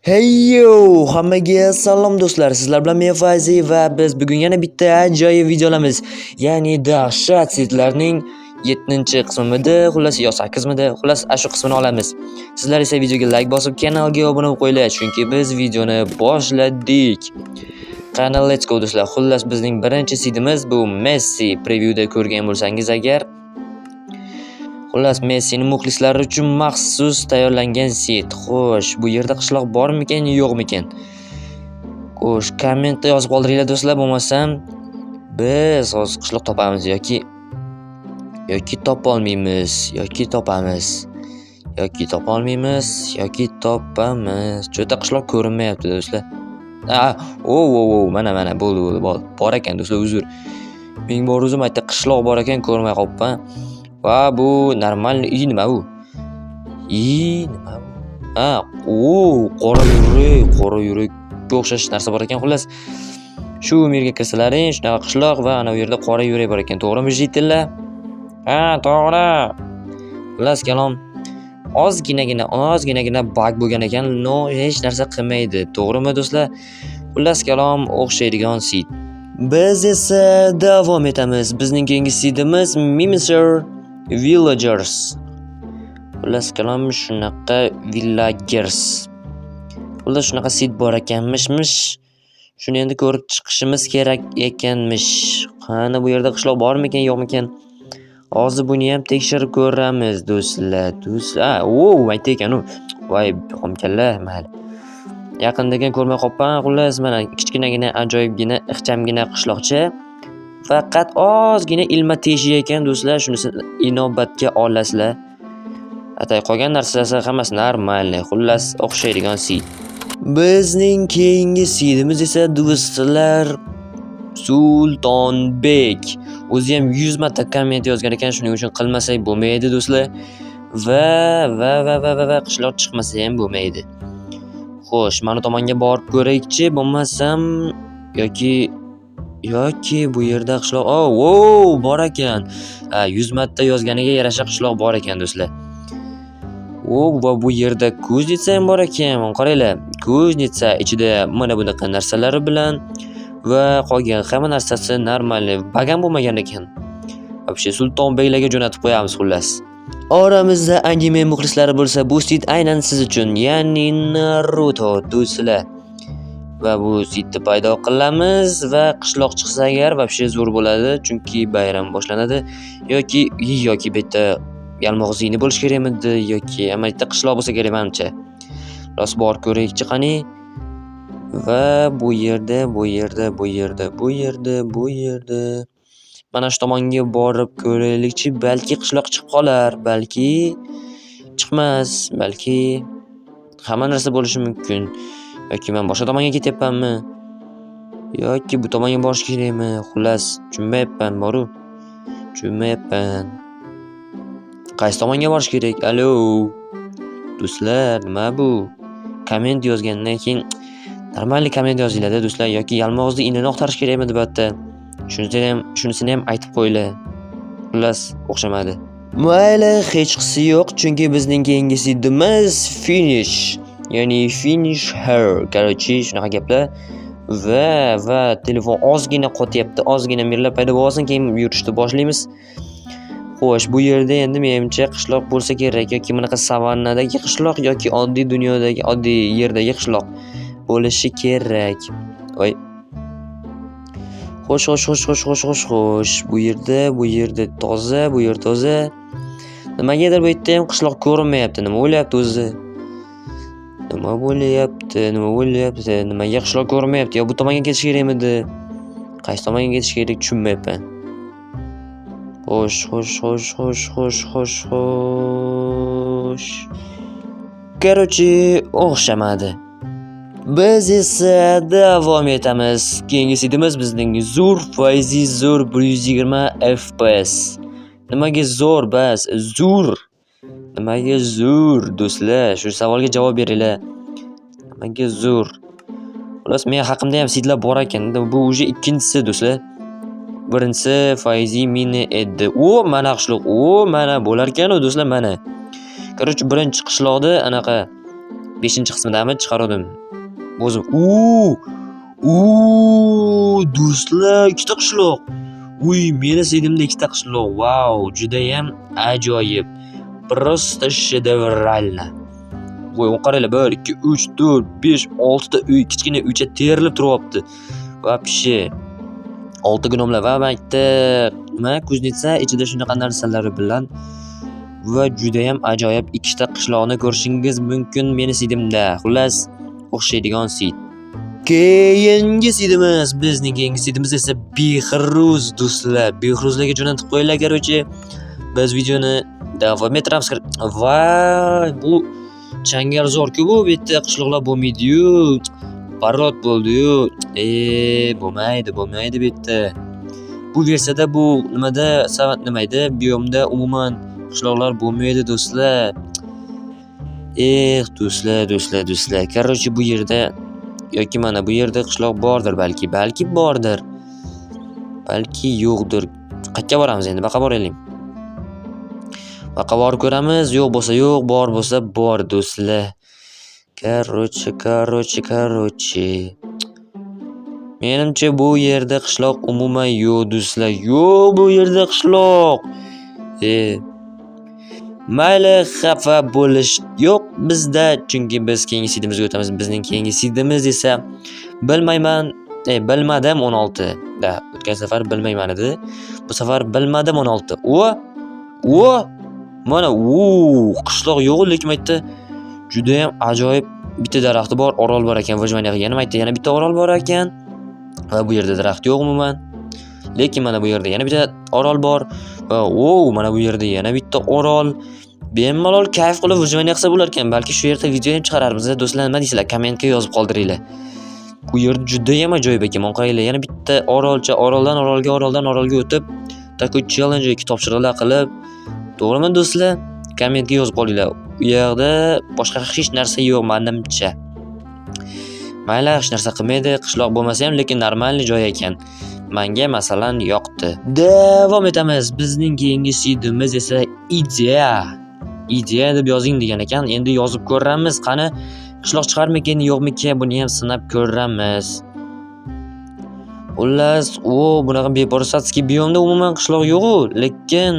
Hey yo, hammaga salom do'stlar. Sizlar bilan men Fayzi va biz bugun yana bitta ajoyib video olamiz. Ya'ni dahshat setlarning 7-qismida, xullas yo 8-mida, xullas shu qismini olamiz. Sizlar esa videoga like bosib, kanalga obuna bo'lib qo'yinglar, chunki biz videoni boshladik. Qani let's go do'stlar. Xullas bizning birinchi setimiz bu Messi. Previewda ko'rgan bo'lsangiz agar, xullas Messining muxlislari uchun maxsus tayyorlangan set. Xo'sh, bu yerda qishloq bormikan, yo'qmikan? Xo'sh, kommentda yozib qoldiringlar do'stlar, bo'lmasam biz hozir qishloq topamiz yoki topolmaymiz, yoki topamiz. Yoki topolmaymiz, yoki topamiz. Cho'ta qishloq ko'rinmayapti do'stlar. Mana bo'ldi. Bor ekan do'stlar, uzr. Men bor o'zim aytdi qishloq bor ekan, ko'rmay qolibman. Va bu normal nima bu? Nima bu? Qora yurakga o'xshash narsa bor ekan. Xullas, shu yerga kirsalaring, shunaqa qishloq va ana bu yerda qora yurak bor ekan. To'g'rimi jitilla? To'g'ri. Xullas kalom ozginagina bug bo'lgan ekan, hech narsa qilmaydi. To'g'rimi do'stlar? Xullas kalom o'xshaydigan sit. Biz esa davom etamiz. Bizning keyingi sitimiz Mimiser Villagers. Xullas kalom shunaqa Villagers. Xullas shunaqa sit bor ekanmish. Shuni endi ko'rib chiqishimiz kerak ekanmish. Qani bu yerda qishloq bormikan, yo'qmikan? Hozir buni ham tekshirib ko'ramiz do'stlar. Aytdi ekan u. Voy, xomkalla, mayli. Yaqindagan ko'rmay qolibman. Xullas mana kichkinagina, ajoyibgina, ixchamgina qishloqcha. Faqat ozgina ilma teshik ekan do'stlar, shunisi inobatga olasizlar. Atay qolgan narsalar hammasi normal, xullas o'xshaydigan sit. Bizning keyingi sitimiz esa do'stlar Sultonbek. O'zi ham 100 marta komment yozgan ekan, shuning uchun qilmasak bo'lmaydi do'stlar. Va qishloq chiqmasa ham bo'lmaydi. Xo'sh, mana tomonga borib ko'raylikchi, bo'lmasam yoki bu yerda qishloq bor ekan. 100 marta yozganiga yarasha qishloq bor ekan do'stlar. Va bu yerda kuznitsa ham bor ekan. Qaranglar, kuznitsa ichida mana bunaqa narsalari bilan va qolgan hamma narsasi normal, bagan bo'lmagan ekan. Вообще Sultonbeklarga jo'natib qo'yamiz xullas. Oramizda anime muxlislari bo'lsa, bu sit aynan siz uchun, ya'ni Naruto do'stlar. Va bu sitni paydo qilamiz va qishloq chiqsa agar вообще zo'r bo'ladi, chunki bayram boshlanadi yoki bu yerda yalmog'izini bo'lish kerakmidi yoki amaliyotda qishloq bo'lsa kerak menimcha. Rost bor ko'raylikchi qani. Va bu yerda mana shu tomonga borib ko'raylikchi, balki qishloq chiqib qolar, balki chiqmas, balki hamma narsa bo'lishi mumkin. Yoki men boshqa tomonga ketyapmanmi? Yoki bu tomonga borish kerakmi? Xullas, tushunmayapman, tushunmayapman. Qaysi tomonga borish kerak? Alo. Do'stlar, nima bu? Komment yozgandan keyin normal komment yozinglar-da do'stlar, yoki yalmog'izni inini oqtarish kerakmi debatda. Shunisini ham aytib qo'yinglar. Xullas, o'xshamadi. Mayli, hech qisi yo'q, chunki bizning keyingi sitimiz Finish. Ya'ni finish her. Короче, shunaqa gaplar. Va telefon ozgina qotyapti, ozgina mirlar paydo bo'lsin, keyin yurishni boshlaymiz. Xo'sh, bu yerda endi menimcha qishloq bo'lsa kerak, yoki bunaqa savannadagi qishloq yoki oddiy dunyodagi, oddiy yerdagi qishloq bo'lishi kerak. Xo'sh. Bu yerda toza. Nimagadir bu yerda ham qishloq ko'rinmayapti. Nima bo'lyapti o'zi? Nimaga qishloq ko'rinmayapti? Yo bu tomonga ketish kerakmidi? Qaysi tomonga ketish kerak tushunmayapman. Xo'sh. Короче, o'xshamadi. Biz esa davom etamiz. Keyingi sitimiz bizning zo'r Fayzi zo'r 120 FPS. Nimaga zo'r bas? Nimaga zo'r do'stlar? Shu savolga javob beringlar. Nimaga zo'r? Xullas, men haqimda ham sitlar bor ekan. Bu уже ikkinchisi do'stlar. Birinchisi Fayzi mini edi. Mana qishloq. Mana bo'lar ekan do'stlar, mana. Короче, birinchi qishloqda anaqa 5-qismidami chiqardim. O'zim. Do'stlar, ikkita qishloq. Meni sidimda ikkita qishloq. Wow, juda ham ajoyib. Просто shedevral. Qaranglar, 1 2 3 4 5 6 ta uy, kichkina uycha terilib turyapti. Вообще 6 gnomlar va maktab, kuznetsa ichida shunaqa narsalari bilan va juda ham ajoyib ikkita qishloqni ko'rishingiz mumkin meni sidimda. Xullas, o'xshaydigan sid. Keyingi sidimiz, bizning keyingi sidimiz esa Behruz do'stlar. Behruzlarga jo'natib qo'yinglar, короче. Biz videoni davom ettiramiz. Voy, bu changalzor-ku bu yerda qishloqlar bo'lmaydi-yu. Parod bo'ldi-yu. Bo'lmaydi bu yerda. Bu versiyada bu nimada savat nimaydi? Biyomda umuman qishloqlar bo'lmaydi do'stlar. Do'stlar. Короче, bu yerda yoki mana bu yerda qishloq bordir balki bordir. Balki yo'qdir. Qayerga boramiz endi? Baqa boraylik. Baqa borib ko'ramiz. Yo'q bo'lsa yo'q, bor bo'lsa bor do'stlar. Короче. Menimcha bu yerda qishloq umuman yo'q do'stlar. Yo'q bu yerda qishloq. Mayli, xafa bo'lish yo'q bizda, chunki biz keyingi sidimizga o'tamiz. Bizning keyingi sidimiz esa bilmadim 16 da. O'tgan safar bilmayman edi. Bu safar bilmadim 16. Mana qishloq yo'q, lekin maytda juda ham ajoyib bitta daraxti bor, orol bor ekan. Vojmaniyaga yana bitta orol bor ekan. Va bu yerda daraxt yo'q umuman. Lekin mana bu yerda yana bitta orol bor. Va mana bu yerda yana bitta orol. Bemalol kayf qilib vojmaniya qilsa bo'lar ekan. Balki shu yerda video ham chiqararmiz. Do'stlar, nima deysizlar? Kommentga yozib qoldiringlar. Bu yer juda ham ajoyib ekan. Mana qaranglar, yana bitta orolcha, oroldan orolga o'tib, takoy challenge yoki topshiriqlar qilib, to'g'rimi do'stlar? Kommentga yozib qolinglar. U yerda boshqa hech narsa yo'q menimcha. Mayli, hech narsa qilmaydi, qishloq bo'lmasa ham, lekin normal joy ekan. Menga masalan yoqdi. Davom etamiz. Bizning keyingi sidimiz esa Idea deb yozing degan ekan. Endi yozib ko'ramiz. Qani qishloq chiqarmikin, yo'qmikin, buni ham sinab ko'ramiz. Xullas, bunaqa beporsatskiy biyomda umuman qishloq yo'q-ku, lekin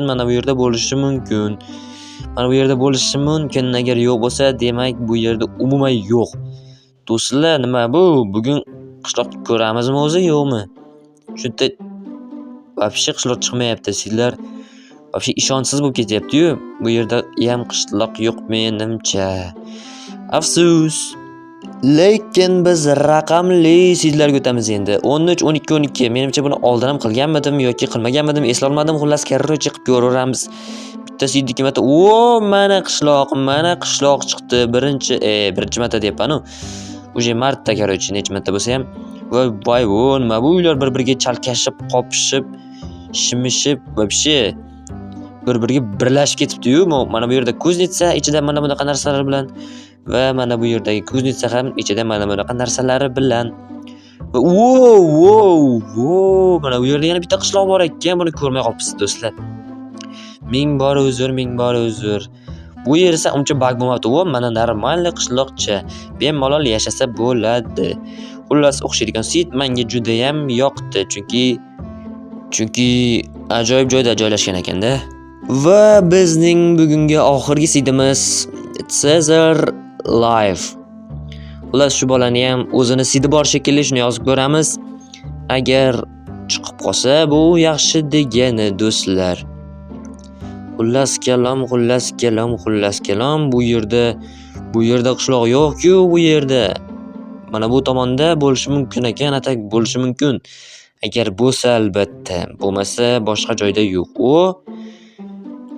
mana bu yerda bo'lishi mumkin. Agar yo'q bo'lsa, demak bu yerda umuman yo'q. Do'stlar, nima bu? Bugun qishloq ko'ramizmi o'zi, yo'qmi? Shunda вообще qishloq chiqmayapti. Sizlar вообще ishonchsiz bo'lib ketyapti-yu. Bu yerda ham qishloq yo'q menimcha. Afsus. Lekin biz raqamli sizlarga o'tamiz endi. 13 12. Menimcha buni oldin ham qilganmidim yoki qilmaganmidim, eslolmadim. Xullas, короче qilib ko'raveramiz. Bitta sidiki marta. Mana qishloq chiqdi. Birinchi marta deyapman-ku. Uje martda, короче, necha marta bo'lsa ham. Voy, nima bu uylar bir-biriga chalkashib, qopishib, shimishib, вообще bir-biriga birlashib ketibdi-yu. Mana bu yerda kuznetsa ichida mana bunaqa narsalar bilan va mana bu yerdagi kuznetsa ham ichida mana bunaqa narsalari bilan. Mana bu yerda yana bitta qishloq bor ekan, buni ko'rmay qolibsiz do'stlar. Ming bor uzr. Bu yer esa uncha bug bo'lmabdi. Mana normal qishloqcha, bemalol yashasa bo'ladi. Xullas, o'xshaydigan sid menga juda ham yoqdi, chunki ajoyib joyda joylashgan ekanda. Va bizning bugungi oxirgi sidimiz Caesar Life. Xullas, shu bolani ham o'zini sidi bor shekilli, shuni yozib ko'ramiz. Agar chiqib qolsa, bu yaxshi degani do'stlar. Xullas kalom. Bu yerda qishloq yo'q-ku, bu yerda. Mana bu tomonda bo'lishi mumkin ekan, atak bo'lishi mumkin. Agar bo'lsa albatta, bo'lmasa boshqa joyda yo'q.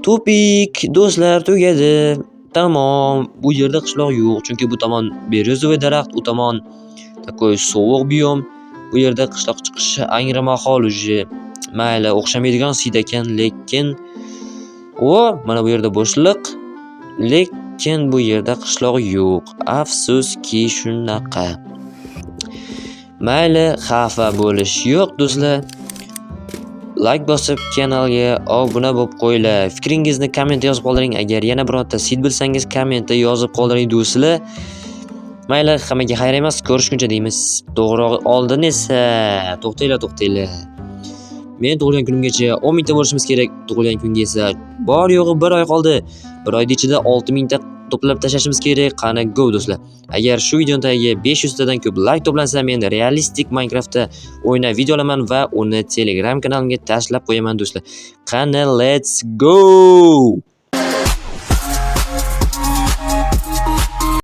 Topik do'stlar, tugadi. Tamom, bu yerda qishloq yo'q, chunki bu tomon beryozovoy daraxt, u tomon takoy sovuq biyom. Bu yerda qishloq chiqishi angramahol uje. Mayli, o'xshamaydigan sid ekan, lekin mana bu yerda bo'shliq, lekin bu yerda qishloq yo'q. Afsuski shunaqa. Mayli, xafa bo'lish yo'q do'stlar. like bosib kanalga obuna bo'lib qo'yinglar. Fikringizni kommentda yozib qoldiring. Agar yana birorta seed bilsangiz kommentda yozib qoldiring do'stlar. Mayli, hammaga xayr emas, ko'rishguncha deymiz. To'g'rirog'i oldin esa to'xtanglar. Men tug'ilgan kunimgacha 10 mingta bo'lishimiz kerak. Tug'ilgan kunga esa bor yo'g'i 1 oy qoldi. 1 oyda ichida 6 mingta to'plab tashlashimiz kerak. Qani go do'stlar. Agar shu videoning tagiga 500 tadan ko'p like to'plansa, men realistik Minecraftda o'ynab video olaman va uni Telegram kanalimga tashlab qo'yaman do'stlar. Qani let's go!